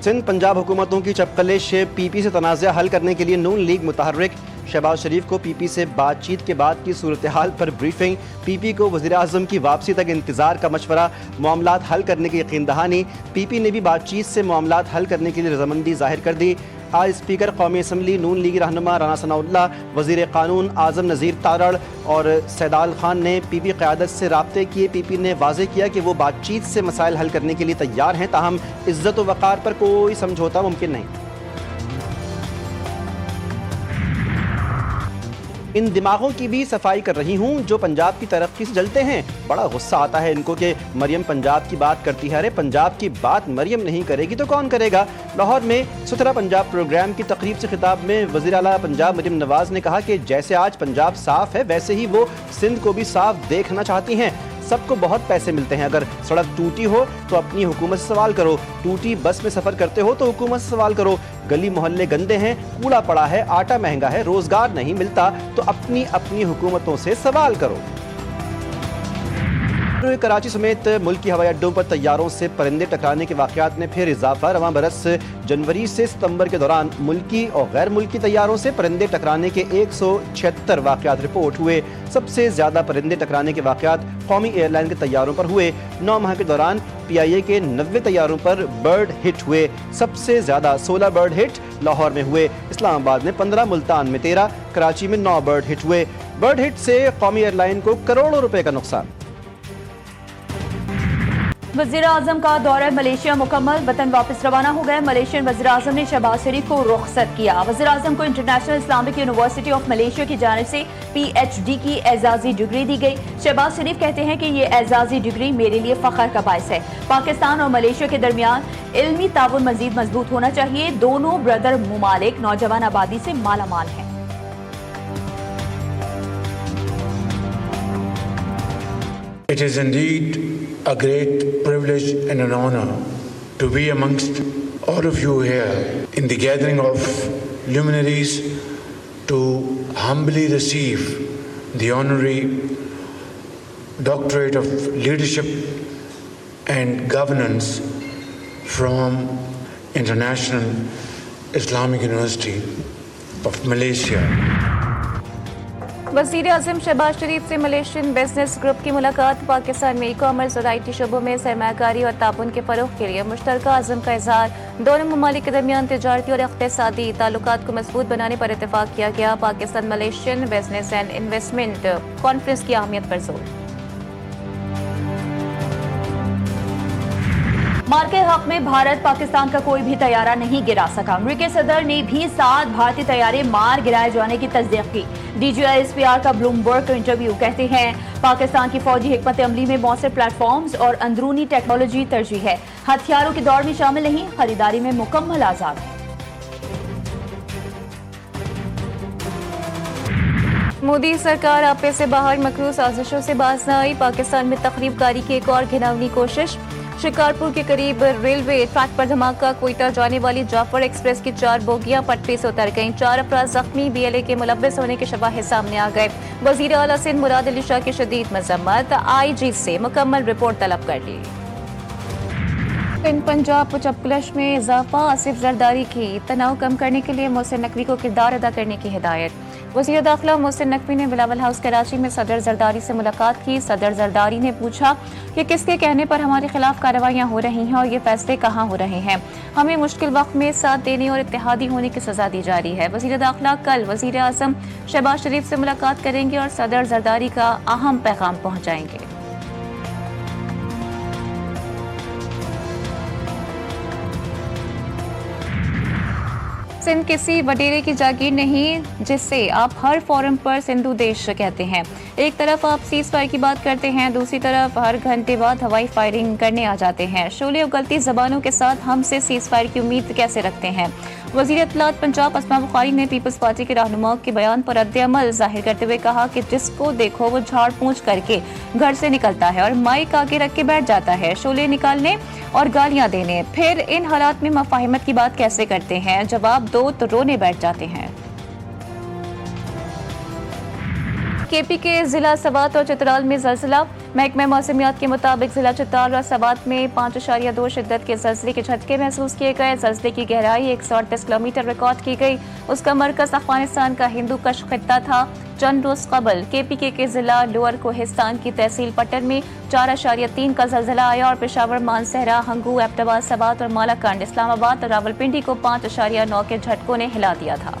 सिंध पंजाब हुकूमतों की चपकलिश, पीपी से तनाज़ा हल करने के लिए नून लीग मुतहर्रिक। शहबाज शरीफ को पीपी से बातचीत के बाद की सूरत हाल पर ब्रीफिंग। पीपी को वज़ीर आज़म की वापसी तक इंतज़ार का मशवरा, मामलात हल करने की यकीन दहानी। पीपी ने भी बातचीत से मामलात हल करने के लिए रजामंदी ज़ाहिर कर दी। आज स्पीकर कौमी असम्बली नून लीग रहनुमा राना सनाउल्लाह, वज़ीर क़ानून आज़म नज़ीर तारड़ और सैदाल खान ने पीपी क़यादत से राब्ते किए। पीपी ने वाज़ेह किया कि वो बातचीत से मसाइल हल करने के लिए तैयार हैं, ताहम इज़्ज़त व वक़ार पर कोई समझौता मुमकिन नहीं। इन दिमागों की भी सफाई कर रही हूँ जो पंजाब की तरक्की से जलते हैं। बड़ा गुस्सा आता है इनको कि मरियम पंजाब की बात करती है। अरे पंजाब की बात मरियम नहीं करेगी तो कौन करेगा। लाहौर में सुथरा पंजाब प्रोग्राम की तकरीब से खिताब में वज़ीर आला पंजाब मरियम नवाज़ ने कहा कि जैसे आज पंजाब साफ़ है वैसे ही वो सिंध को भी साफ़ देखना चाहती हैं। सबको बहुत पैसे मिलते हैं, अगर सड़क टूटी हो तो अपनी हुकूमत से सवाल करो, टूटी बस में सफ़र करते हो तो हुकूमत से सवाल करो, गली मोहल्ले गंदे हैं, कूड़ा पड़ा है, आटा महंगा है, रोज़गार नहीं मिलता तो अपनी अपनी हुकूमतों से सवाल करो। कराची समेत मुल्क की हवाई अड्डों पर तैयारों से परिंदे टकराने के वाक़यात में फिर इजाफा। रवां बरस जनवरी से सितंबर के दौरान मुल्की और गैर मुल्की तैयारों से परिंदे टकराने के 176 वाक़यात रिपोर्ट हुए। सबसे ज़्यादा परिंदे टकराने के वाक़यात कौमी एयरलाइन के तैयारों पर हुए। 9 माह के दौरान PIA के 90 तैयारों पर बर्ड हिट हुए। सबसे ज़्यादा 16 बर्ड हिट लाहौर में हुए, इस्लामाबाद में 15, मुल्तान में 13, कराची में 9 बर्ड हिट हुए। बर्ड हिट से कौमी एयरलाइन को करोड़ों रुपए का नुकसान। वज़ीर आज़म का दौरा मलेशिया मुकम्मल, वतन वापस रवाना हो गए। मलेशियन वज़ीर आज़म ने शहबाज शरीफ को रुखसत किया। वज़ीर आज़म को international Islamic university of Malaysia की जानिब से PhD की एजाज़ी डिग्री दी गई। शहबाज शरीफ कहते हैं कि ये एजाज़ी डिग्री मेरे लिए फ़ख्र का बायस है। पाकिस्तान और मलेशिया के दरमियान इल्मी ताउन मज़ीद मजबूत होना चाहिए। दोनों ब्रदर मुमालिक नौजवान आबादी से मालामाल हैं। It is indeed a great privilege and an honor to be amongst all of you here in the gathering of luminaries to humbly receive the honorary doctorate of leadership and governance from International Islamic University of Malaysia. वज़ीर आज़म शहबाज शरीफ से Malaysian business group की मुलाकात। पाकिस्तान में e-commerce और IT शोबों में सरमायाकारी और ताउन के फ़रोग़ के लिए मुश्तरका अज़्म का इज़हार। दोनों ममालिक के दरमियान तिजारती और इक़्तिसादी ताल्लुकात को मज़बूत बनाने पर इत्तेफ़ाक़ किया गया। Pakistan Malaysian business and investment conference की अहमियत पर जोर। मार के हक में भारत पाकिस्तान का कोई भी तैयारा नहीं गिरा सका। अमेरिकी सदर ने भी 7 भारतीय तैयारे मार गिराए जाने की तस्दीक की। DGI SPR का ब्लूमबर्ग का इंटरव्यू। कहते हैं पाकिस्तान की फौजी हिकमत अमली में मौसर प्लेटफॉर्म्स और अंदरूनी टेक्नोलॉजी तरजीह है। हथियारों की दौड़ में शामिल नहीं, खरीदारी में मुकम्मल आज़ाद है। मोदी सरकार आपे से बाहर मकरूज साजिशों से बाज न आई। पाकिस्तान में तखरीबकारी की एक और घिनौनी कोशिश। शिकारपुर के करीब रेलवे ट्रैक पर धमाका। कोयटा जाने वाली जाफर एक्सप्रेस की 4 बोगियां पटरी से उतर गईं। 4 अफराद जख्मी। BLA के मुलव्वस होने के शवाहिद सामने आ गए। वजीर आला सिंध मुराद अली शाह की शदीद मजम्मत। IG से मुकम्मल रिपोर्ट तलब कर ली। पंजाब चपकलश में इजाफा। आसिफ जरदारी की तनाव कम करने के लिए मोहसिन नकवी को किरदार अदा करने की हिदायत। वज़ीर दाखिला मोहसिन नकवी ने बिलावल हाउस कराची में सदर जरदारी से मुलाकात की। सदर जरदारी ने पूछा कि किसके कहने पर हमारे खिलाफ कार्रवाइयाँ हो रही हैं और ये फैसले कहाँ हो रहे हैं। हमें मुश्किल वक्त में साथ देने और इत्तेहादी होने की सजा दी जा रही है। वज़ीर दाखिला कल वज़ीर आज़म शहबाज शरीफ से मुलाकात करेंगे और सदर जरदारी का अहम पैगाम पहुँचाएंगे। सिंध किसी वडेरे की जागीर नहीं जिससे आप हर फोरम पर सिंधु देश कहते हैं। एक तरफ आप सीज फायर की बात करते हैं, दूसरी तरफ हर घंटे बाद हवाई फायरिंग करने आ जाते हैं। शोले और गलती जबानों के साथ हमसे सीज फायर की उम्मीद कैसे रखते हैं। वज़ीर इत्तलात पंजाब अस्मा बुखारी ने पीपल्स पार्टी के रहनुमाओं के बयान पर रद्द-ए-अमल जाहिर करते हुए कहा कि जिसको देखो वो झाड़ पूंछ करके घर से निकलता है और माइक आगे रख के बैठ जाता है शोले निकालने और गालियां देने। फिर इन हालात में मफाहिमत की बात कैसे करते हैं? जवाब दो तो रोने बैठ जाते हैं। KP के जिला सवात और चित्राल में ज़लज़ला। محکمہ موسمیات کے مطابق ضلع چترال اور سوات میں 5.2 شدت کے زلزلے کے جھٹکے محسوس کیے گئے. زلزلے کی گہرائی 138 کلومیٹر ریکارڈ کی گئی. اس کا مرکز افغانستان کا ہندو کش خطہ تھا. چند روز قبل KPK کے ضلع لوئر کوہستان کی تحصیل پٹن میں 4.3 کا زلزلہ آیا اور پشاور، مانسہرہ، ہنگو، ایبٹ آباد، سوات اور مالاکنڈ، اسلام آباد اور راولپنڈی کو 5.9 کے جھٹکوں نے ہلا دیا تھا.